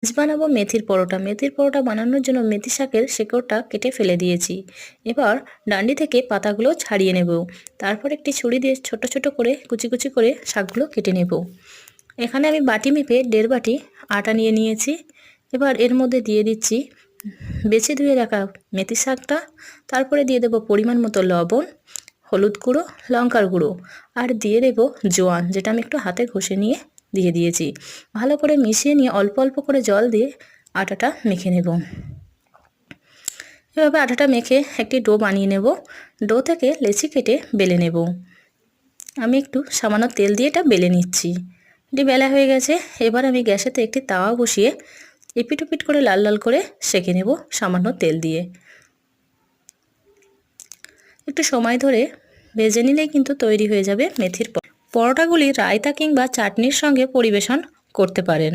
আজ বানাবো মেথির পরোটা। মেথির পরোটা বানানোর জন্য মেথি শাকের শেকড়টা কেটে ফেলে দিয়েছি। এবার ডান্ডি থেকে পাতাগুলো ছাড়িয়ে নেব। তারপর একটি ছুরি দিয়ে ছোট ছোট করে কুচি কুচি করে শাকগুলো কেটে নেব। এখানে আমি বাটি মেপে 1.5 বাটি আটা নিয়ে নিয়েছি। এবার এর মধ্যে দিয়ে দিচ্ছি বেছে ধুয়ে রাখা মেথি শাকটা। তারপরে দিয়ে দেব পরিমাণ মতো লবণ, হলুদ গুঁড়ো, লঙ্কার গুঁড়ো আর দিয়ে দেব জোয়ান, যেটা আমি একটু হাতে ঘষে নিয়ে দিয়ে দিয়েছি। ভালো করে মিশিয়ে নিয়ে অল্প অল্প করে জল দিয়ে আটাটা মেখে নেব। এভাবে আটাটা মেখে একটি ডো বানিয়ে নেব। ডো থেকে লেচি কেটে বেলে নেব। আমি একটু সামান্য তেল দিয়ে এটা বেলে নিচ্ছি। এটি বেলা হয়ে গেছে। এবার আমি গ্যাসেতে একটি তাওয়া বসিয়ে এপিট ওপিট করে লাল লাল করে সেঁকে নেব সামান্য তেল দিয়ে। একটু সময় ধরে ভেজে নিলেই কিন্তু তৈরি হয়ে যাবে মেথির পরোটাগুলি রায়তা কিংবা চাটনির সঙ্গে পরিবেশন করতে পারেন।